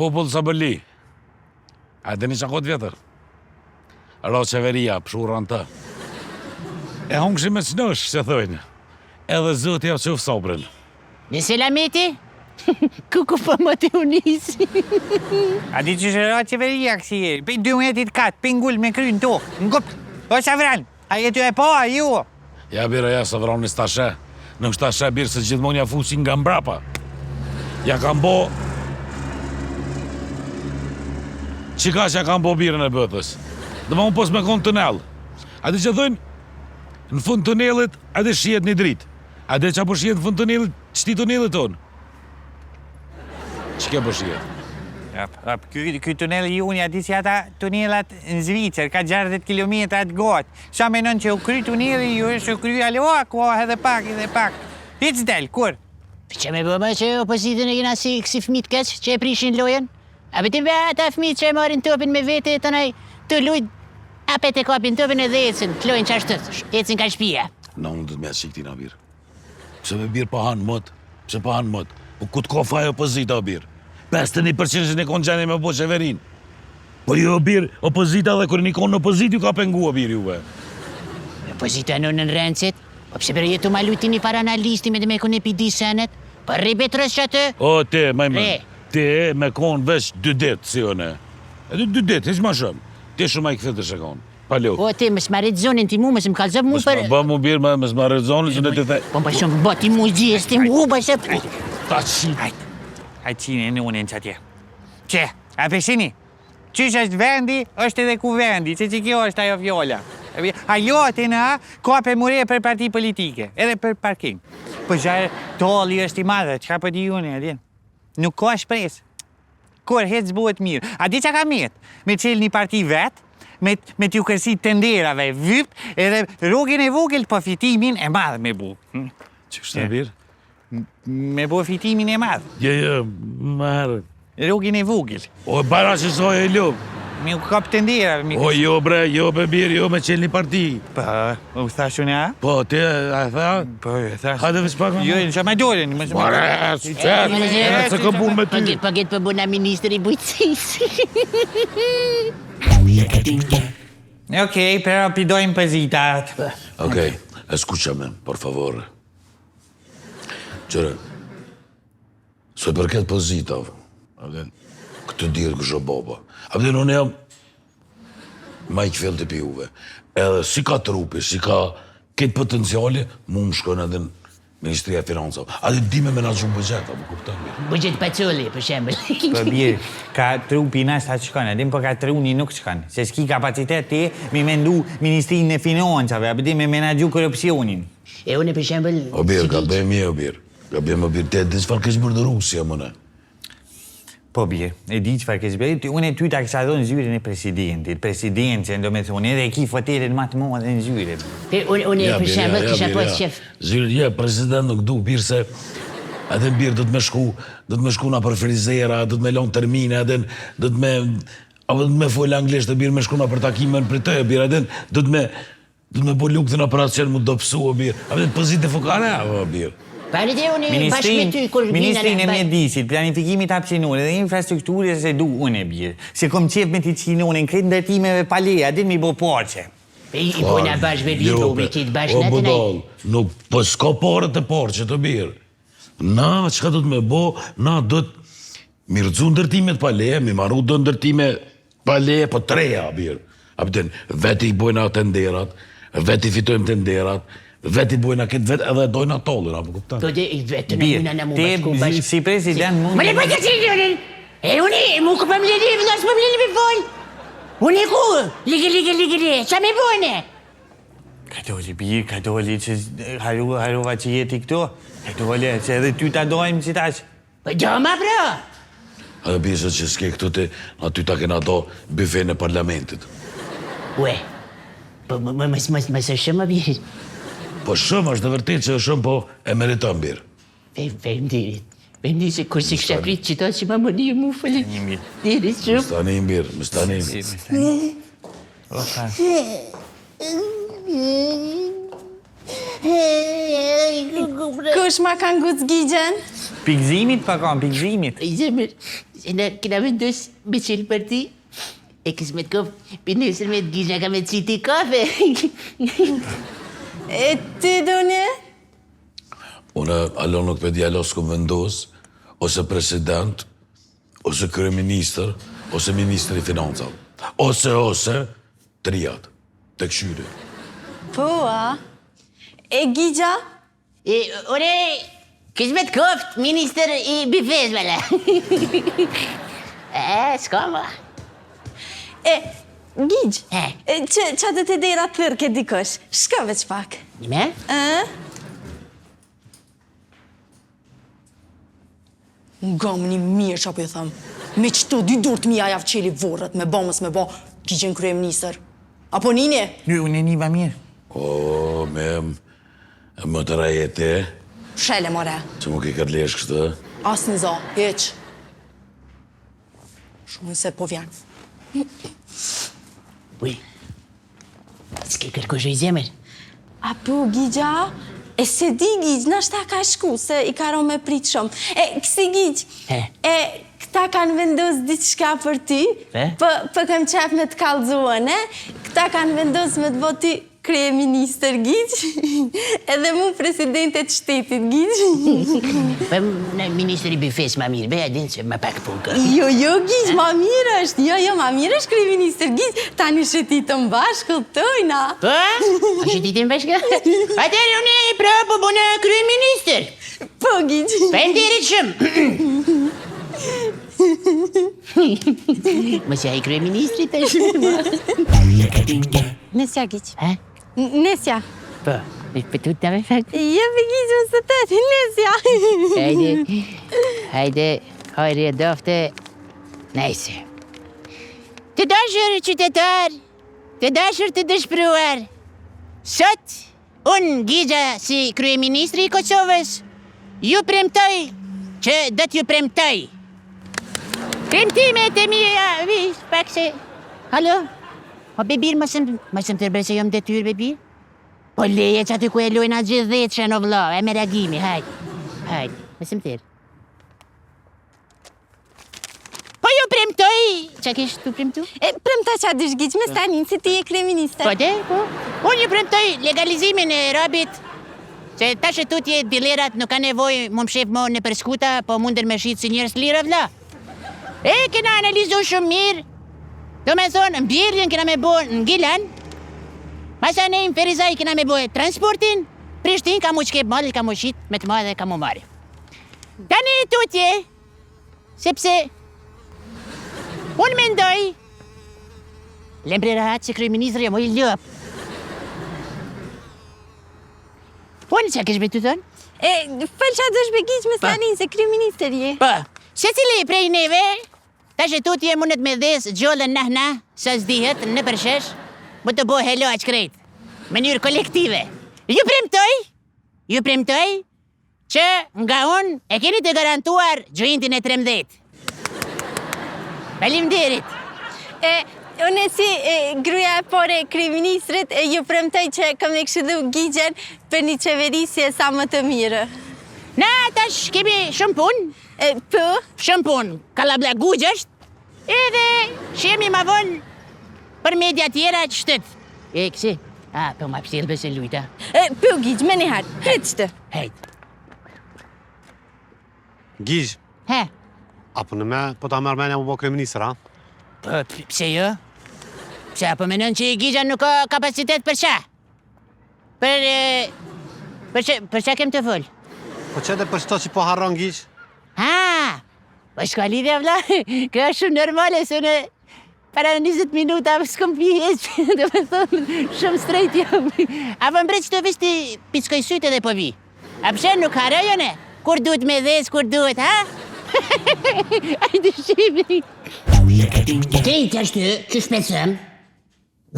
popull Sabëli. A dini qa kod vjetër? Ro qeveria, pshurën të. E hongshi me qnësh, që thojnë. Edhe zoti ja qëfë sobrën. Në selameti? Kuku për më të unisi. A di që shëra qeveria kësi e, për 12 për ngull me kry në tokë, në gupt, o Savran, a jetu e po, a ju? Ja bira, ja Savran në stashe, në stashe birë se gjithmon ja fusin nga mbrapa. Ja kam bo... Qika që ja kam bo birën e bëtës. Dhe ma unë pos me konë tunel. A di që thëjnë, në fund tunelit, a di shijet një dritë. A di që po shijet në fund tunelit, qëti tunelit tonë? Që ke po shijet? Ky tunel i unë, a di si ata tunelat në Zvicër, ka 60 kilometra të gotë. Sa menon që u kry tuneli ju, është u kry alo, edhe pak. Hiq del, kur? Që me bëma që opozitën e kina si kësi fmit keq, që e prishin lojen? A betim be ata fmit që e marin topin me vete, të nej, të lujt, apet e kapin topin edhe ecin, të lojnë qashtët, ecin ka shpia. Na unë dhëtë me atë qikti na birë. Pse me birë pa hanë mëtë, pse pa hanë mëtë. Po ku të ka faj opozita o birë. 51% e konë gjeni me po qeverin. Po jo birë, opozita dhe kërë një konë në opozit ju ka pengu o birë juve. Opozita në rëndësit, po pse për jetu ma lujti një paranalisti me dhe me konë e pidi senet, po rribet rës që atë? O, te, majmë, te me konë vesh 2 ditë, si one. Edhe 2 ditë, heq ma shumë. Te shumë a i këthët është e konë. Palo. O, te, mësë marit zonin ti mu, mësë më kalzëp mu për... Ba mu birë, mësë marit zonin, që në të the... Po më shumë bëti mu gjës, ti mu, bëse... Ta qi... Hajtë qine në unin që atje. Që, a peshini? Qysh është vendi, është edhe ku vendi, që kjo është ajo fjolla. A lote në kape mure për parti politike, edhe për parking. Po gjarë tolli është i madhe, që ka për di unin, adin? Nuk ka shpresë. Kur hec zbuhet mirë. A di që ka me qelë një parti vetë, me t'ju kërsi tenderave, vyp, edhe rogin e vogël për fitimin e madhe me bu. Që kështë të birë? Me bu fitimin e madhe. Jo, marë. Rogin e vogël. O, bara që soj e ljumë. Mi u kap tenderave. O, jo bre, jo be birë, jo me qelë një parti. Pa, u thash unë a? Po, te, a tha? Po, e thash. Hajde vës pak me Jo, në që ma dole, në më shumë. Mare, qërë, se ka pun me ty. Paget për buna ministri bujtësis. Okej, però pidojmë pëzitat. Okej, escúchame, por favor. Qërë, se për këtë pozitav, këtë dirë kështë boba. Abden, unë jam ma i këfell të pijuve. Edhe si ka trupi, si ka këtë potenciali, mu më shkojnë edhe në Ministria e Financave. A dhe di me menagju bëgjet, a më kuptan mirë. Bëgjet pacolli, për shembel. Po birë, ka trupi nas ta qëkone, adim po ka truni nuk qëkone. Se s'ki kapacitet ti mi mendu Ministrinë e Financave, a përdi me menagju korupcionin. E unë për shembel... O birë, ka bëjmë je, o birë. Ka bëjmë, o birë, te dhe s'far kështë bërë dhe Rusja, mëne. Po birë, e di që farë kështë bërë, unë e ty ta kësha dhonë zyrin e presidentit. Presidentin, do me thonë, edhe e ki foterin matë mua dhe në zyrin. Unë e për shembel kisha po të qef... Zyrin, ja, president nuk du, birë se... Edhe në birë do të me shku na për frizera, do të me lonë termine, edhe do të me... Apo do të me folë anglisht, birë me shku na për takimen për të, birë, edhe do të me bo lukë të në operacion mu do pësu, birë. Edhe të pozit e fokare, birë. Parit e unë bashkë me ty kur vina... Ministrin e mjedisit, planifikimit hapsinore dhe infrastrukturës se du unë e birë. Se kom qef me t'i qinone në kretë ndërtimeve paleja, din mi bo porqe. I pojna bashkë me lipo, me qitë bashkë në të nej. O budal, nuk po s'ka parët e porqe të birë. Na, qëka do të me bo, na do të mirëzu ndërtimet paleja, mi maru do ndërtime paleja, po 3 birë. Apëten, veti i bojna tenderat, veti fitojmë tenderat, veti bojna këtë vetë edhe dojna tollin, apo kuptan? Po dhe i vetë në muna në mu bashku bashkë. Si president mund... Më le për të qilë, e unë mu ku për më lirë, nësë për më lirë për folë. Unë e ku, ligë, qa me bojne? Katoli, birë, katoli, që harova që jeti këto. Katoli, që edhe ty ta dojmë që tash. Po gjoma, bro. Edhe bise që s'ke këtu të, aty ta kena do bife në parlamentit. Ue, po më së shumë, birë. Po shumë është dhe vërtit që shumë, po e meriton birë. Vem dirit. Vem dirit se kur si kësha prit që ta që ma më një mu fëllë. Dirit shumë. Më stanim birë. Kush ma kanë gucgigjen? Pikzimit pa kam, pikzimit. Se në kina vendos me qelë për ti. E kësë me të kofë, për nësër me të gjisha ka me të qiti kafe. E ty, Donje? Unë alo nuk për djalo s'ku vendos, ose president, ose kryeministër, ose ministër i financave. Ose, triat, të këshyri. Po, a? E Gigja? Ore, kësë me të kofë, minister i bifez, bala. S'ka ma. Gjigj, E? që të të dera thërke dikosh, shka veç pak. Me? Nga më një mirë që apo ju thëmë. Me qëto dy dur të mija javë qeli vorët, me bomës me bo, Gjigjen kryeministër. Apo nini? Unë e një va mirë. O, më të rajete, Shele, more. që më ke këtë lesh kështë. As në zo, heq. Shumë se po vjen. Uj, s'ke kërkosh i zemër. Apo, Gjigja? E se di, Gjigj, nashta ka shku, se i ka ro me prit shumë. Kësi, Gjigj, këta kanë vendos diçka për ty, për këm qef me të kalzuën, Këta kanë vendos me të boti kryeministër, Gjigj, edhe mu presidentet shtetit, Gjigj. Për në ministri bifes ma mirë, beja din që ma pak punë. Jo, Gjigj, ma mirë është, ma mirë është kryeministër, Gjigj, tani shëtitëm bashkë, këtojna. Po? A shëtitëm bashkë? Atëri unë e prapo bëna kryeministër. Po, Gjigj. Penderit shumë. Më që a i kryeministri të shumë. Nesja, Gjigj. Ha? Nesja. Po, për tu të me fakt. Jebe, Gjigj, më së tëtë, Nesja. Hajde, hajre dofte. Nejse. Të dashur qytetar, të dashur të dëshpëruar, sot, unë Gjigja si kryeministri i Kosovës, ju premtoj që do t'ju premtoj. Premtimet e mia, pak se... Halo? O bebir, mësëm të rëbërë se jom detyrë, bebir? Po leje që aty ku e lojna gjithë dhejtë që në vla, e me reagimi, hajde, mësëm të rë. Po ju premtoj, që kishë tu premtu? Premta që adish, Gjigj, me stanin, si ti e kryeministër. Po de, po. Unë ju premtoj legalizimin e robit, se tash e tutje dilerat nuk ka nevoj më mshef më në përskuta, po mundër me shqitë si njërës lirë vla. E kena analizu shumë mirë, do me thonë, mbjerjen kena me bo në Gilan, masa ne në Ferizaj kena me bo transportin, Prishtin ka mu qkep madhë, ka mu shqit, me të madhe ka mu marë. Tani tutje, sepse unë mendoj, lembre rahat se kryeministri mo i ljop. Unë që kështë me të thonë? Fëll që adosh me Gjigj me stanin, se kryeministër je. Po, se cili prej neve, ta që tutje mundet me dhes gjollën nahna, sa zdihet në përshesh, më të bo helo aq krejt, mënyrë kolektive. Ju premtoj, që nga unë e keni të garantuar gjojntin e 13. Faleminderit. Unë si gruja e pore kryeministrit, ju premtoj që kam e këshidu Gjigjen për një qeverisje sa më të mirë. Na, tash kemi shumë punë. Po? Shumë punë, kalabla gugjësht, edhe shemi ma vonë për media tjera që shtetë. Kësi? Po ma pështelë bëse lujta. Po, Gjigj, me njëherë, kretë qëtë. Hejt. Gjigj, He? apo në me, po ta mërmenja mu bo kryeministër, ha? Po, pse jo? Pse, po menon që Gjigja nuk ka kapacitet për qa? Për qa kem të full? Po që dhe për shto që po harron, Gjigj? Po shka lidhja vla, kjo është shumë normale, se në para 20 minuta s'kom pjes, dhe me thonë, shumë strejt jam. Apo mbret që të vish të pickoj syte dhe po vi. A pëshen nuk harojone? Kur duhet me dhes, kur duhet, ha? Ajde shqipi. Okej, që ashtë që shpesëm,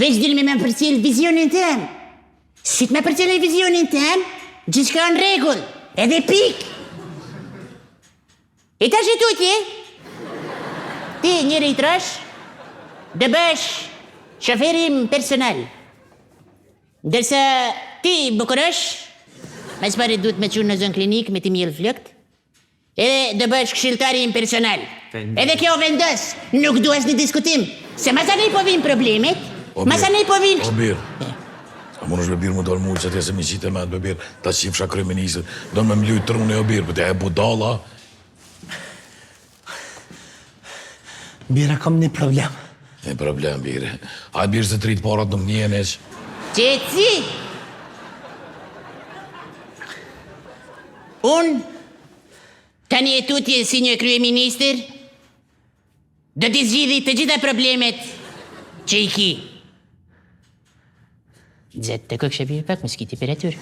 veç dilë me përcil vizionin tem. Si të me përcil e vizionin tem, gjithë shka në regull, edhe pik. E ta që tutje, ti njëri i trash, dhe bësh shoferim personal. Ndërsa ti bukurësh, mas pare duhet me qunë në zonë klinik me ti mjellë flëkt, edhe dhe bësh këshiltarim personal. Edhe kjo vendos, nuk duhet një diskutim. Se masanej po vinë problemet, masanej po vinë... O birë, a mund është me birë më dorë mujë që atje se mi qitë e me atë me birë, ta qifsha kryeministër, do në me mlujë trune o birë, për të e budala. Bira, kam një problem. E problem, birë. Hajtë birë se tritë parat nuk njën eq. Qeci! Unë, tani e tutje si një kryeministër, do t'i zgjidhi të gjitha problemet që i ki. Zetë të këkë shëbirë pak, më s'ki temperaturë.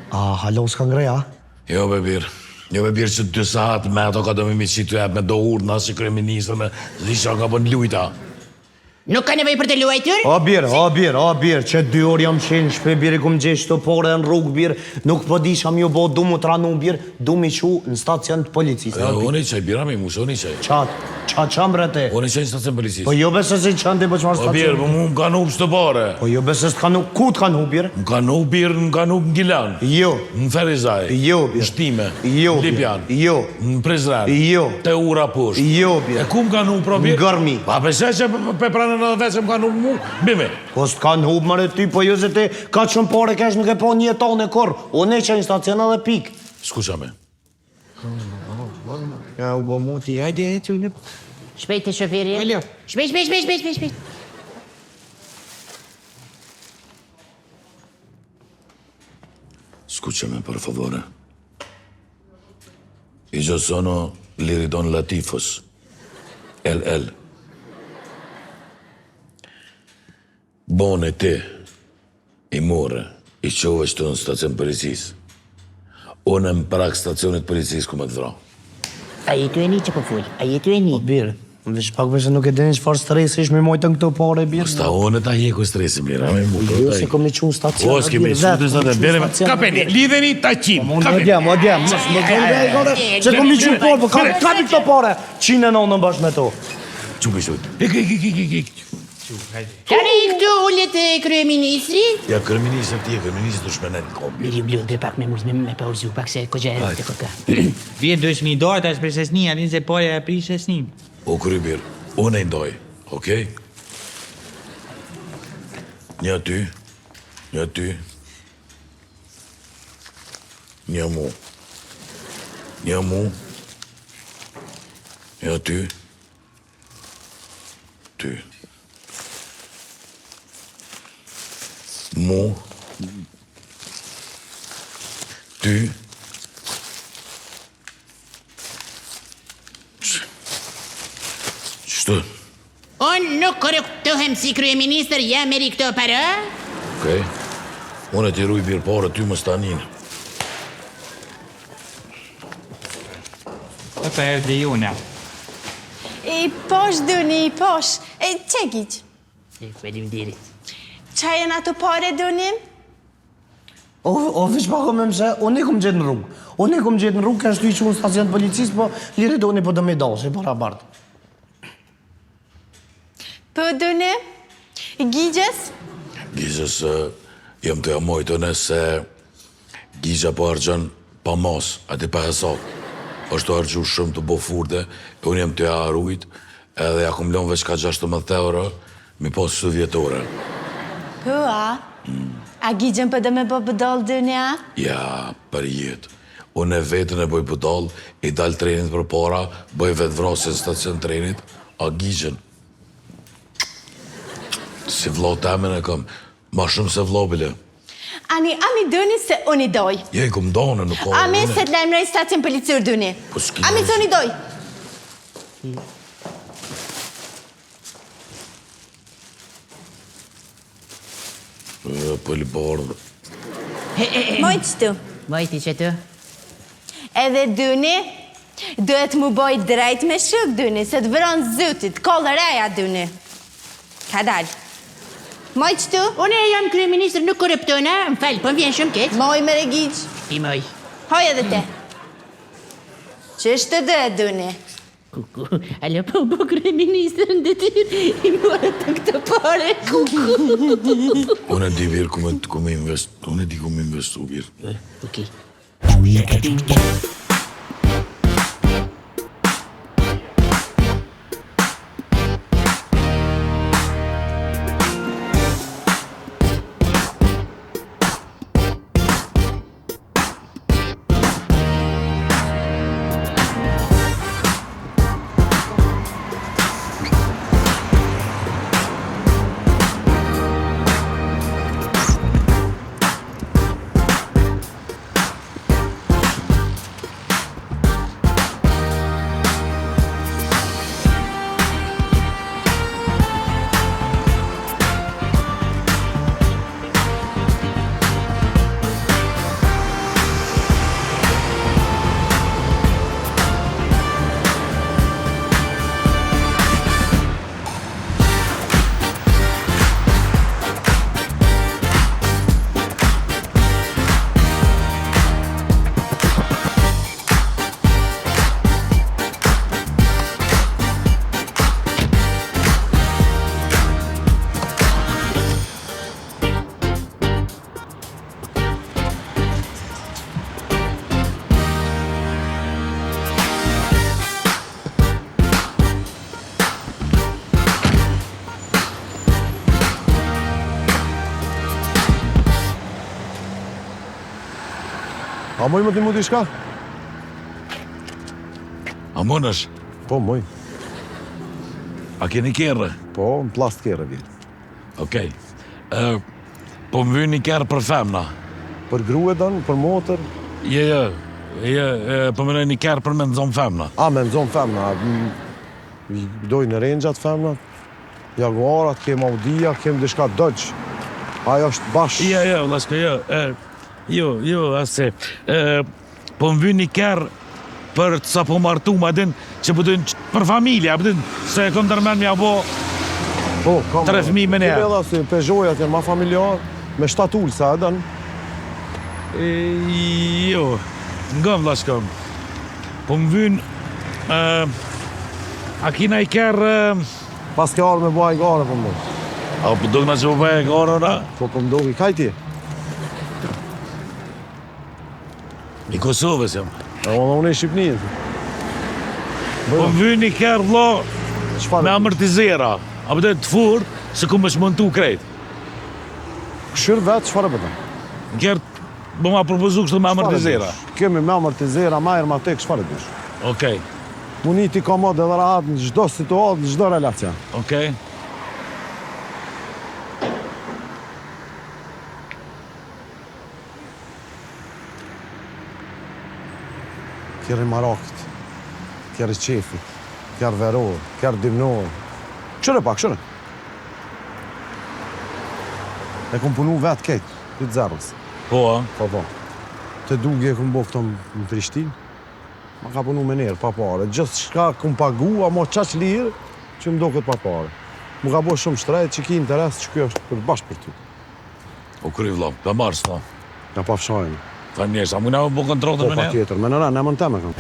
A, halo, s'ka ngreja? Jo, be birë. Jo, be birë që 2 saat me ato ka do me qitë të ebë me do urë nësë që kryeministër me zisha ka bën lujta. Nuk ka nevoj për të luajtur? O birë, që 2 orë jam qenë shpe birë, kum gjesh të pore në rrugë birë, nuk po di sham ju bo, du mu të ranu birë, du mi qu në stacion të policisë. Unë i qaj, bira me musë, unë i qaj. Qam brete? Unë i qaj në stacion policisë. Po jo besë se qënë të i bëqmar O stacion. birë, mu më kanë hubë shtë bare. Po jo besë se kanë ku të kanë hu birë? Më kanë hubë birë, më kanë hubë në Gilan. Jo. Në Ferizaj. Jo, birë. Në Shtime. Jo, Në birë. Lipjan. Jo. Në Prizren. Jo. Te ura poshtë. Jo, birë. E ku më kanë hubë pro birë? Në Gërmi. Pa pëse që pe pranën edhe veç që më kanë hubë mu, bime. Po s'të kanë hubë mërë ty, po jo se ti ka qënë pare kesh nuk e po një tonë e korë. Unë e që një stacion edhe pik. Skuqa me. Ja, u bo muti, hajde e që në... Shpejt të shoferi. Alo. Shpejt. Escúchame, por favore. Y yo sono Liridon Latifos. LL. Bone ti, i more, i qovesh të në stacion policisë. Unë më prak stacionit policisë ku më të vra. A jetu e një që po full, a jetu e një. Birë, veç pak vese nuk e dini qëfar stresi ish me mojtë në këto pare, birë. Sta unë ta jeku stresim, lira, me mu. Jo se kom një qunë stacion. O, s'kemi qëtë në të bere me... Kapeni, lidheni taqin. O djem, mos më gëllë e se kom një qunë pare, po kapi këto pare, 109 bashkë me to. Qupi shut. Ik. Kani i këtu ullet e kryeministri? Ja, kërministër ti e kërministër të shmenet në kombi. Miri blu dhe pak me muzme me pa urzu, pak se ko gjerë të koka. Vje 2000 dorë të shpresë sni, alin se pore e prishe sni. O krybir, unë e ndoj, okej? Një ty, një mu, një ty, mu, ty, qështë? Unë nuk korruptohem si kryeministër, jam eri këto para? Okej. Unë e t'i ruj birë pare, ty më staninë. E për e dhe juna. I posh, Duni, i posh. E, që gjith? Falim dirit. Qa jenë ato pare, Duni? O, veç pak o me mëse, unë e kom gjithë në rrugë. Ka shtu i qunë stacion të policisë, po liri do unë po do me do, se para bartë. Po, Duni? Gjigjes? Gjizës, jem të jamojtë nëse Gjizja po argjën pa mos, ati pa hesat. është argju shumë të bo furde, e unë jem të ja arrujt, edhe ja kum lon veç ka 16 euro, mi posë së vjetore. Po, a? A gjigjen për dhe me bo bëdol, Duni, a? Ja, për jetë. Unë e vetën e boj bëdol, i dal trenit për para, boj vetë vrasje në stacion trenit, a gjigjen. Si vlo temen e kam, ma shumë se vlo bile. Ami Duni se unë i doj. Je i kum done, nuk ka Ami se të lajmërej stacion policur, Duni. Po s'ki Ami se unë i doj. Pëllibardë. Mojtë tu. Vajti që të? Edhe Duni, duhet mu boj drejt me shuk, Duni, se të vëron zytit, kollë reja, Duni. Ka dalë. Mojtë tu? Unë e jam kryeministër, nuk korruptona, më falë, po më vjen shumë keq. Moj me regjigj. I moj. Hoj edhe te. Qështë të dhe, Duni? Kuku, alo po kryeministër në detyr, i morë të këtë pare, kuku. Unë e di birë ku me investu, unë e di ku me investu birë. Okej. A moj më t'i mu t'i shka? A mënësh? Po, moj. A keni kerë? Po, në plast kere vjen. Okej. Po më vynë një kerë për femna. Për grue dënë, për motër. Po më një kerë për me nëzon femna. A, me nëzon femna. Dojnë rengjat femna. Jaguarat, kem Audia, kem dishka Dodge. Ajo është bashkë. Lasko, ase. Po më vynë një kerë për të sa po martu ma din që pëtën për familja, pëtën se e kom tërmen mja bo Po, kam. 3 fëmijë me ne. Edhe si Peugeot janë ma familjar, me 7 ulsa edhe. Jo, ngëm laskëm. Po më vynë, a kina i kerë, Pas ke arë me bua i gare për më. a po dogna që po bëhe e gare, ora? Po për më dogi, kaj ti? I Kosovës jam. Unë e Shqipnijën. Po më vynë i kerë, vlo, Çfarë? me amortizera. A pëtën të furë, se ku më shmontu krejt. Këshirë vetë, çfarë bëta? Në kerë, bo ma propozu kështu me amortizera. Kemi me amortizera, majrë ma tek, çfarë dysh? Okej, Muniti komod edhe rahat në çdo situatë, në çdo relacion. okej. Kjerë i Marakit, kjerë i Qefit, kjerë Veror, kjerë Dimnor. Këshire pak, këshire. E kom punu vetë kejtë, të zerës. Po, a? Po. Të dugi e kom bo këto në Prishtinë. Ma ka punu me njerë, pa pare. Gjithë shka kom pagu, a mo qaq lirë, që më do këtë pa pare. Më ka bo shumë shtrejt, që ki interes, që kjo është për bashkë për ty. O kry vlo, të marës ta. Nga pa fshajnë. Ta njështë, a mu nga po kontrolën Po, me pa ne? tjetër. Me në rënë, e më në teme kam.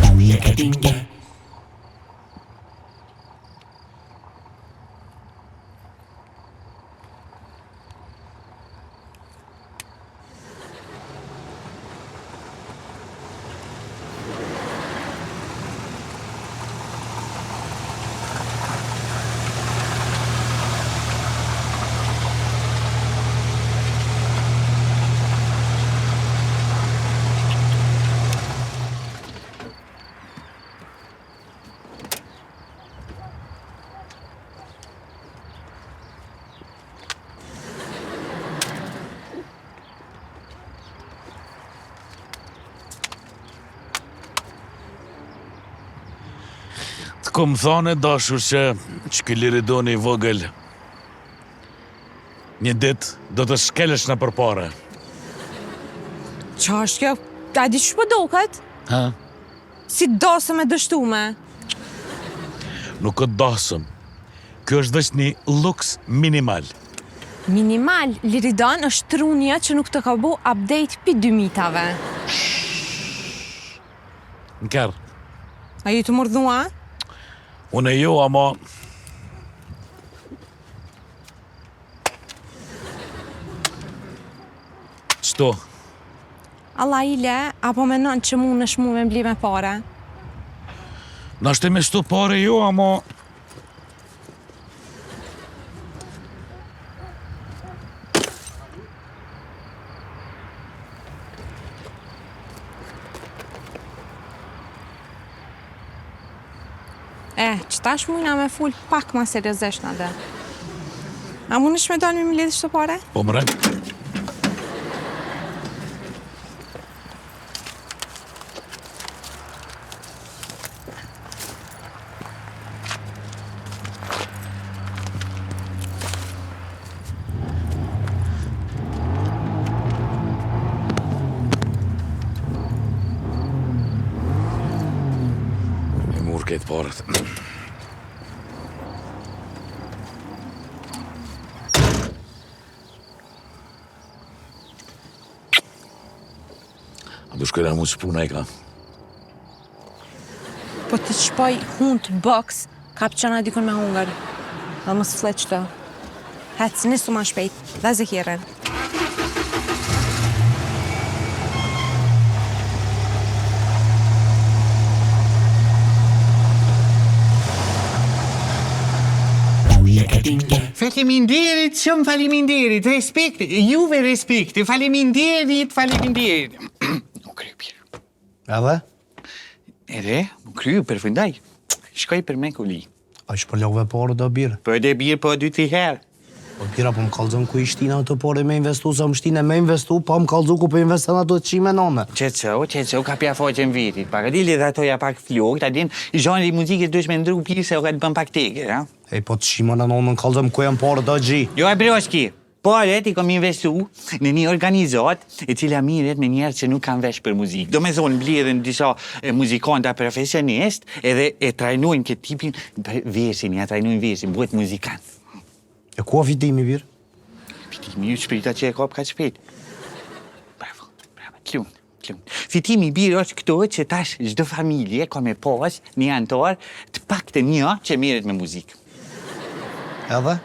Të kom thane, dashur, që ky liridoni i vogël një dit do të shkelesh në përpare. Qa është kjo? A di që përdoket? Ha? Si dasëm e dështume. Nuk këtë dasëm. Kjo është veç një luks minimal. Minimal, Liridan është trunja që nuk të ka bo update pi 2000-tave. Në kërë, A ju të mordhua? unë e jo, ama... Qëto? Allah i le, apo menon që mu në shmu me mbli me pare? Na shte me shto pare jo, ama... Që tash mujna me full pak ma seriozesht në dhe. A mu nësh me donë me lidhë shto pare? Po mre? E mur këtë parët. A du shkojnë mu që puna i ka. Po të shpoj hun të box, ka për qëna dikon me hungar. Dhe mos flet qëto. Hecë, nisu ma shpejt, dhe zëhiren. Faleminderit, shumë faleminderit, respekt, juve respekt, faleminderit. O krypjer. Edhe? Edhe, më kryu, përfundaj. Shkoj për me kuli. A që për logve porë do birë? Për dhe birë, po 2-3 herë. Po bira, po më kalzëm ku i shtina të porë me investu, sa më shtine me investu, po më kalzu ku për investan ato të qime none. Qetëso, ka pja foqen vitit. Pak di lidha toja pak flok, ta din, zhoni i muzikës dush me ndru pirë se o ka të bën pak teke, ha? Ej, po të qime në nonën kalzëm ku janë porë do gji. Jo e broshki, poret i kom investu në një organizat e cila miret me njerë që nuk kanë vesh për muzikë. Do me thonë blidhen disa muzikanta profesionist edhe e trajnojnë këtë tipin versin, ja trajnojnë versin, buhet muzikant. E ku a fitimi, birë? Fitimi ju shprita që e kap ka shpejt. Bravo, klun. Fitimi birë është këto që tash çdo familje ka me pas një antar të paktën një që merret me muzikë. Edhe?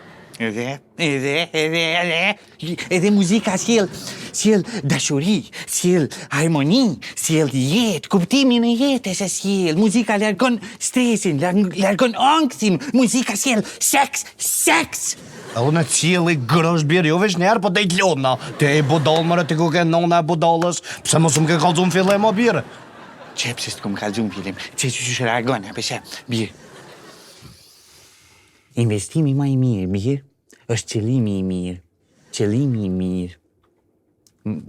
Edhe muzika sjell dashuri, sjell harmoni, sjell jetë, kuptimin e jetës e sjell. Muzika largon stresin, largon anksin, muzika sjell seks. E unë cili grësh birë, jo vesh njerë, po te i t'lodna. Te e budal, mërë, te ku ke nona e budalës, pse mos më ke kalzun fillim o birë? Qepse s'të kom kalzun fillim, që reagon, apeshe, birë. Investimi ma i mirë, birë, është qëllimi i mirë. Qëllimi i mirë.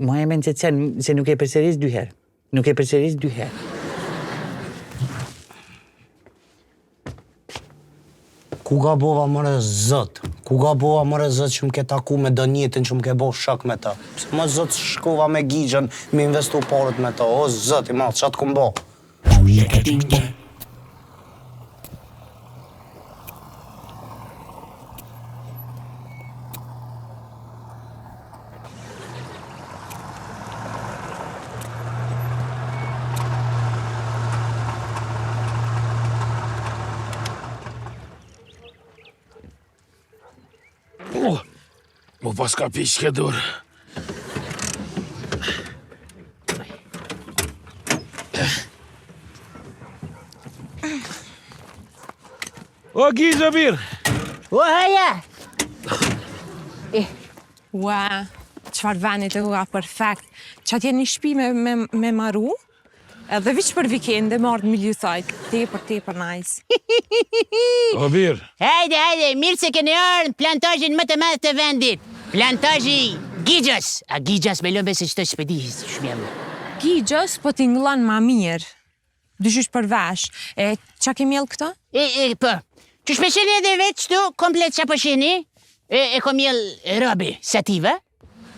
Ma e menë që se nuk e përsëris 2 herë. Nuk e përsëris 2 herë. Ku ga bova mëre zët? Ku ga bova mëre zët që më ke taku me dënjetin që më ke bo shak me ta? Pse më zët shkova me gigjën, me investu parët me ta? O zët i madhë, qatë këmë bo? Mu pas ka pish ke dur. O, Gizë, birë! O, haja! Ua, qëfar venit e hua perfekt. Që atje një shpi me maru, edhe viç për vikende më ardë milju thajt. Tepër nice. O, birë! Hajde, mirë se keni ardhë plantajin më të madh të vendit. Plantaji Gigjës. A Gigjës me lëmbe se qëto shpedi, shmjellë. Gigjës po t'inglan ma mirë. Dyshysh për vesh. E, qa ke mjellë këta? Po. Që shpesheni edhe veç tu, komplet që po sheni, e kom mjellë robi, sativa,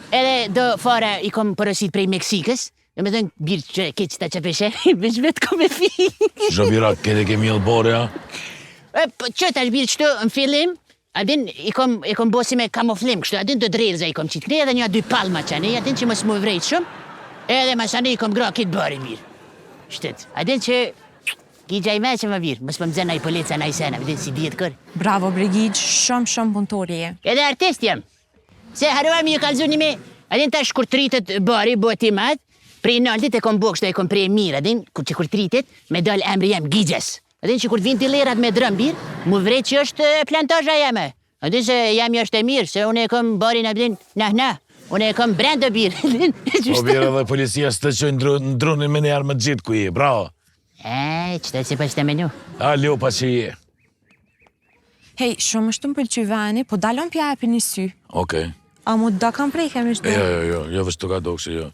edhe do fara i kom porosit prej Meksikës, e me dhënë birë që keq ta që pesheni, veç vetë kom e fi. Që bira, kede ke mjellë bore, ja? Që tash birë qëtu në fillim, adin i kom bosi me kamuflim kështu, adin do drejrëza i kom qitë kre, edhe një 2 palma qani, adin që mos mu vrejt shumë, edhe masani i kom gra kitë bari mirë. Shtet, adin që Gigja i me që më birë, mos më mëzën i polica në i sena, adin si djetë kër. Bravo, Brigij, shumë punëtori je. Edhe artist jam, se haruam ju kalzuni me, adin tash kur tritet bari, boti madh, prej naltit e kom bo kështu, e kom prej mirë, adin, që kur tritet, me dal emri jam Gigjes. Adin që kur vin t'i lerat me drëm birë, mu vrejt që është plantazha jeme. Adin se jam jashtë e mirë, se unë e kom barin abdin, unë e kom brenda birë. O birë edhe policia së të qojnë ndrunin me njerë më gjitë ku i, bravo. Qëta si pas të menu? Alo, pa që i. Hej, shumë është të më pëlqy veni, po dalon pja e për një sy. Okej. A mu da kam prejke me shdo? Jo, vështë të ka dokë, jo.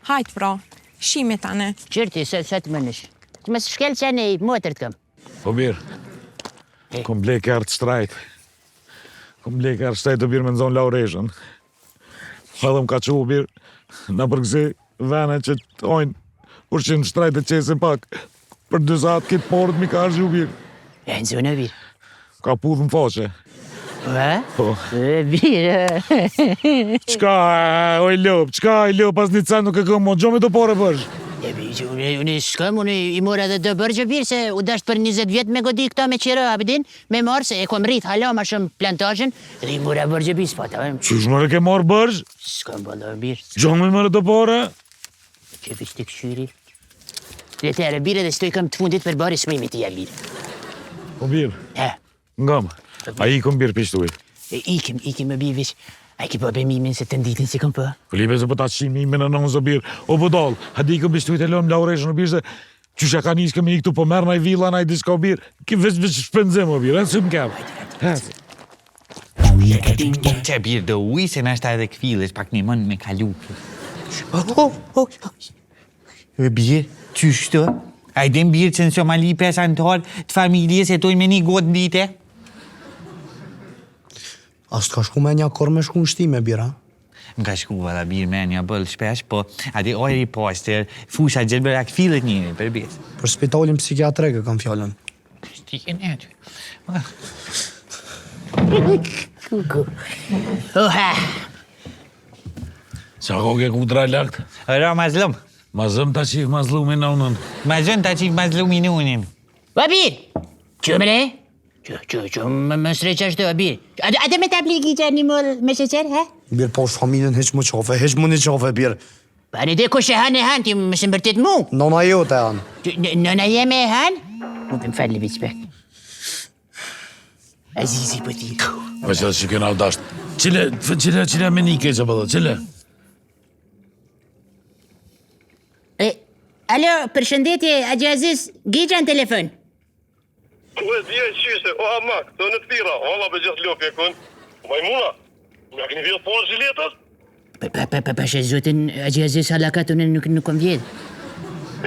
Hajt, pra, shime tane. Qërti, sa të mënësh. Të më shkel që anë i motër të kam. Po birë, kom blek e artë shtrajt. Kom blek e artë shtrajt të birë me nëzonë Laureshën. Edhe më ka që u birë, në përgëzi vene që të ojnë urshin shtrajt e qesin pak. Për 2 saat kitë porët mi ka arë u birë. E në zonë birë. Ka pudhë në faqe. Po. Birë. Qka, oj lop, pas një cen nuk e këmë, gjo me të pore bërsh. Unë s'kam, unë i mora dhe dë bërgjë birë, se u dasht për 20 vjetë me godi këta me qira abidin, me marë, se e kom rrit hala ma shumë plantajën, dhe i mora bërgjë birë, s'pata. Qysh mërë ke marë bërsh? S'kam bëllë birë. Gjo me mërë të pore? Që vishtë të këshyri. Dhe të erë birë dhe s'toj kam të fundit për bari s'mejmi të ja birë. Po birë, ngam, a i kom birë pishtuj. Ikim me birë vish. A ki po be mimin se të nditin si këm po? Filipe se po ta qim mimin e nënë zëbir. O budal, hadi i këmë bistujt e lëm Laureshën o birë se qysha ka njës këmë i këtu po merë na i vila na i diska o birë. Ki veç shpenzim o birë, së më kemë. Që birë do uj se nashta edhe këfilesh pak një mën me kalu. Birë, qysh të? Ajde më birë që në Somali 5 antar të familje se tojnë me një gotë ndite? A s'ka shku me një kor me shku në shtime, bira? Më ka shku valla birë me një bëllë shpesh, po ati ojri poster, fusha gjelbër a këfilet njëri për besë. Për spitalin psikiatrike kam fjallën. Shtike në aty. Oha! Qa koke ku dra lakt? Ra mazlum. Ma zëm ta qik mazlumin në unën. Mazlum ta qik mazlumin në unin. Babir! Që më ne? Që më sreqa shtë, Babir. A të me të apliki që një mëllë me sheqer, ha? Birë po është familjen heq më qafe, heq më një qafe, birë. Pa në dhe ku shë hanë e hanë, ti më së mbërtit mu. Nona jote janë. Nëna jeme e hanë? Më të më falli biqpek. Azizi për ti. Pa që që këna dasht. Qile me një keqa bëllë, qile? Alo, përshëndetje, Agji Aziz, Gigja në telefon. Ku e dhja qyse, o hamak, të në të tira, ola për gjithë lopje kun. Majmuna, nga këni vjetë porë zhiletës? Pashe zotin, Agji Aziz halakat unë nuk kom vjetë.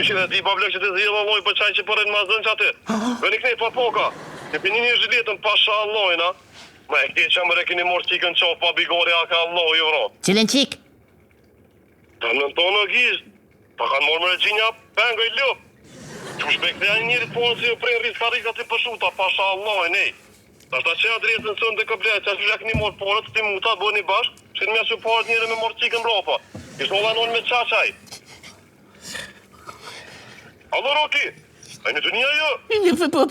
Ishin e di bablek që të zhjela loj për qaj që përën ma zënë që atë. Vëni kënej pa poka, në për një zhiletën pasha allojna, ma e këti që më rekini morë qikën qof pa bigori a ka alloj i vro. Cilën qik? Ta në tonë gjizë. Pa kanë morë më regjinja penga i lëp. Që më shpek të janë njëri të porën si ju prej riska të përshuta, pasha Allah, nej. Ta shta që adresën sënë të këplet, që ashtë një morë porët, të muta, bërë një bashkë, që në mjë që porët njëre me morë qikën ropa. Ishtë më dhanon me qaqaj. Alo, Roki, a në të një jo?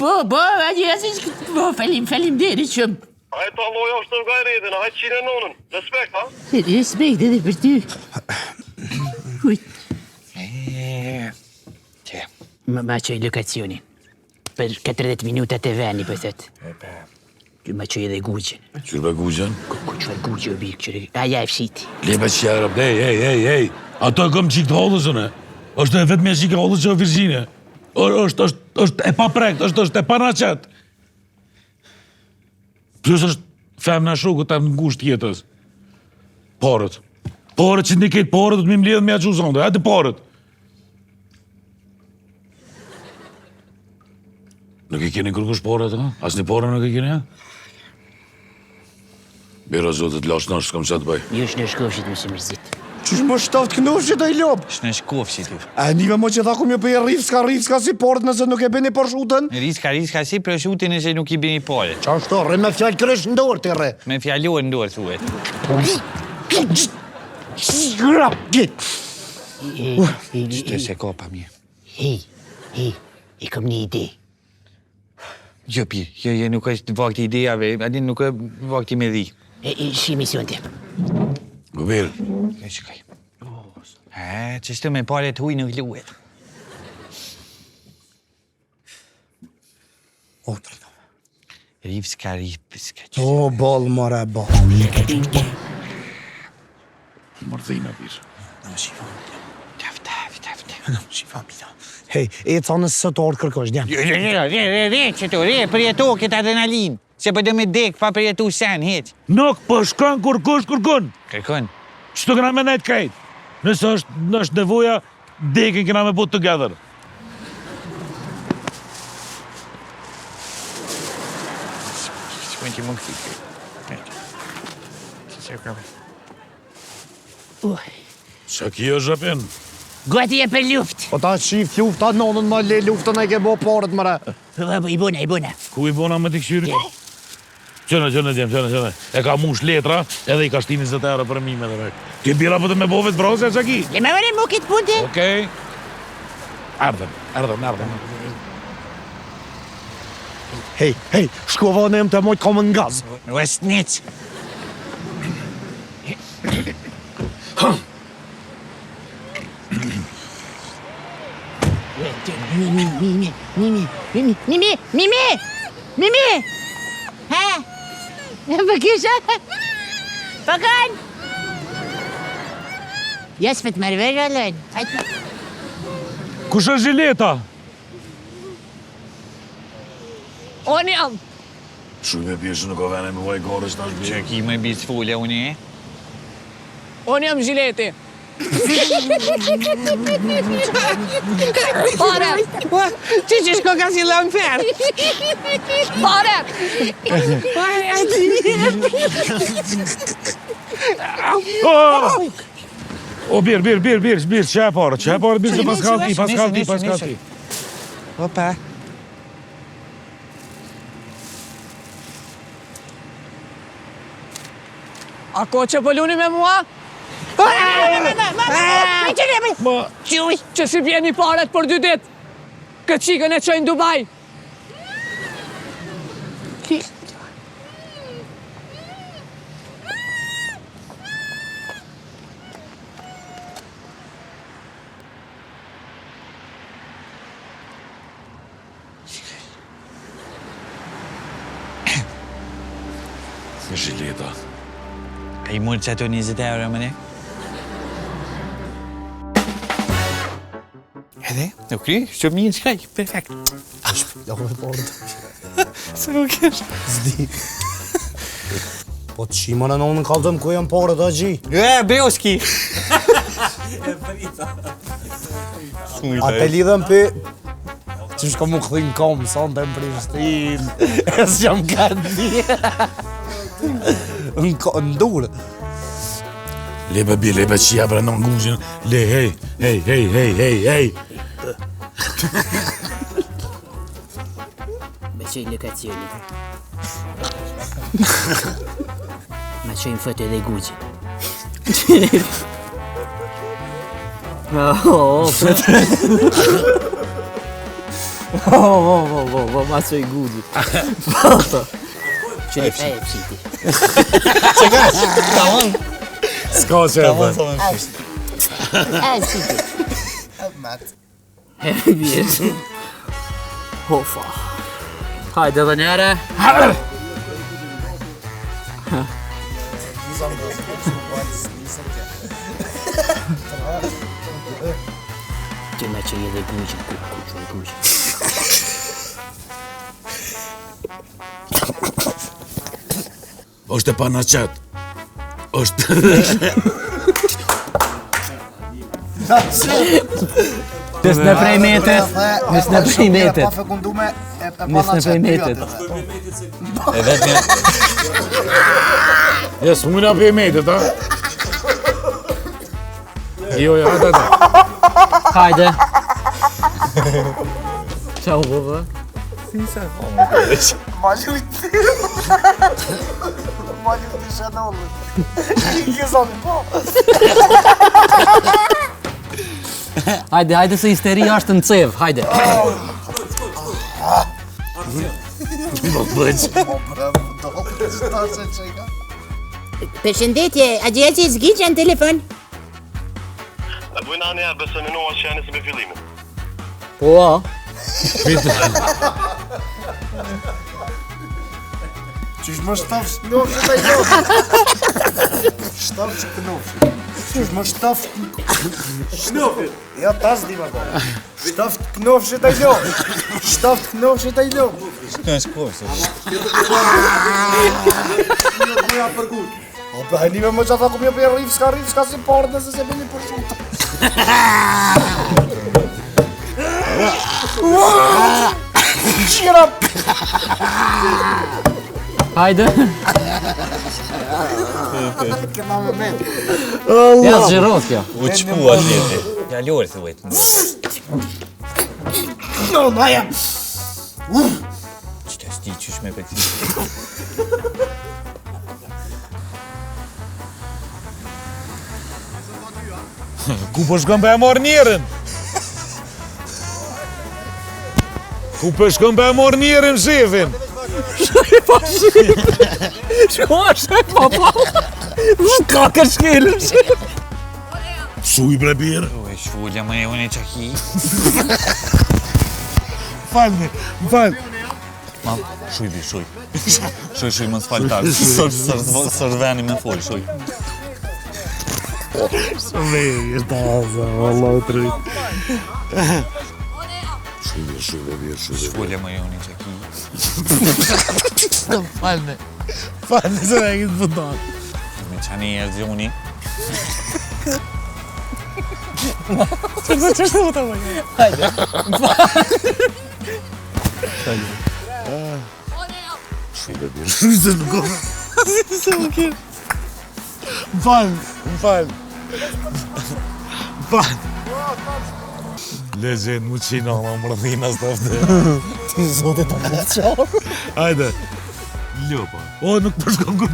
Po, Agji Aziz, po, falim deri shumë. Hajtë alloja është të rgaj redin, hajtë qine nonën. Respekt, ha? Respekt edhe për ty. Që? Ma qoj lokacionin. Për 40 minutat e veni, për thëtë. Ma qoj edhe gugjën. Qyrbe gugjën? Ku qëfar gugjë o bikë, aja e fshiti. Lebe që jarab, hej. Ato e kom qik të hollës, une. është vetë me qik e hollës që o Virginia. është e pa prekt, është e pa naqet. Plus është femna shuku të në ngusht jetës. Porët që një ketë porët, do të mi mledhën me aqu zonde, hajtë porët. Nuk i keni kërkush porët, ha? As një porët nuk i keni, ha? Bira zotet, lash në shkëm që të bëj. Ju është në shkofshit më së mërzit. Qysh më shtaft këndofshit e i lop? Shnë shkofshit. A njëve më që tha ku mjë për rivska si porët nëse nuk e bëni përshutën? Riska si përshutën nëse nuk i bëni porët. Qa është to, rre me fjallë krysh në dorë të rre. Me fjallur në dorë, thuet. Qëtë se ka pa mje. Hej, i kom një ide. Jo, Pir, nuk është vakti idejave, adin nuk është vakti me dhi. Shi mision të. Gubir. Shkaj. Që shtë me pare të huj në gluet. Rivska. O, bol, more, bol. Mardhina, Bir. Hej, e ca në sëtë orë kërkosh, djem. Re, përjetu këtë adrenalin. Se për dhe me dek, pa përjetu sen, heq. Nuk, po shkon kërkush. Kërkon? Që të këna me nejtë kajtë? Nësë është nevoja, dekin këna me put together. Shkojnë që më këthi. Që ka Qa kjo është apin? Gati e për luft. O ta qift lufta nonën më le luftën e ke bo porët mëre. I bona. Ku i bona me t'i këshyri? Qënë. E ka mush letra, edhe i ka shtini 20 euro për mime dhe mek. Ti bira për të me bovet brosja që ki? Le me vërin mu kitë punte. Okej. Ardhëm. Hej, shkova në em të mojtë komën nga gaz. West Nitz. Mimi! Ha? Për kisha? Pakan! Jes të merë vesh alën. Kush është Zhileta? Unë jam. Shumë e pjeshë nuk o vene me vaj gorës tash bje. Që ki me bisë fulla unë e? Unë jam Zhileti. Pare! Që që shko ka si lëmfer? Pare! O, birë, që e parë, birë që pas kalti. Opa. A ko që pëlluni me mua? Që si vjeni paret për 2 ditë, këtë qikën e qojnë Dubai. Zhileta. Ka i mërë që ato 20 euro, më ne? Edhe? Nuk kry? Shumë mirë që kaj, perfekt. Ja ku me porët. Se nuk kesh? Zdi. Po të shima në në kaldëm ku janë porët, a gji? Beoski! A te lidhëm për... Që shko mu këthin kom, son të më Prishtin. E së jam gati. Në durë. Lebe bje, lebe qia bre në nguzhin. Le, hej. Me qëj lokacioni. Me qëjnë fëtë edhe guqin. Ma qëj guqin. Që një fejë pësiti. Që ka? Tamam. S'ka që e bërë. Pësiti. Bjerë. Hofa. Hajde dhe njëre. Që me që edhe guqin, guqin. Oshte pa në qatë. Oshte... Nësë në prej metet. Nësë në prej metet. E vetë një... Jes, më nga për metet, ha? Jo, hajde. Hajde. Qau, baba. Ma lujti shënollë. Kësa në po. Hajde se histeria është në cevë, hajde. Përshëndetje, a gjeci zgjigja në telefon? E bujna një besë në noa që janë se me fillimin. Po, a? Qysh më shtaf knofshë të jofë. Shtaf që knofshë. Qysh më shtaf knofshë. Ja, tas di më po. Shtaf knofshë të jofë. Shtaf knofshë të jofë. Shkën e shkosë. Një kuja për gut. O, për hajnime më që ata ku mjë për rivska si parë nëse se bëni për shumë. Qira! Hajde. Këma më metë. Ja, zgjerot kjo. U qpua tjeti. Ja lorë, thuet. No, maja! Që të sti qysh me pëksi. Ku po shkëm për e marrë njerën? Ku po shkëm për e marrë njerën, shefin? Shko është e papa. Shka ka shkelëm që. Suj bre birë. O, e shfulla më e unë e qaki. Më falë. Ma, shuj bi, shuj. Shuj, më s'faltar. Sër veni me fol, shuj. Së veri, taza, Allah të rrit. Shuj. Shfolja më joni që ki. Falne, se me e këtë pëtan. Me qani e zjoni. Legend mu qina, më rëthina s'tafte. Ti zote ta më qarë. Hajde. Ljopa. O, nuk përshkon kur.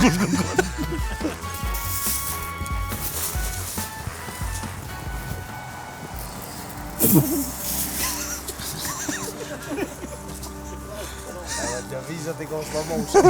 Gjavizat i ka slow motion.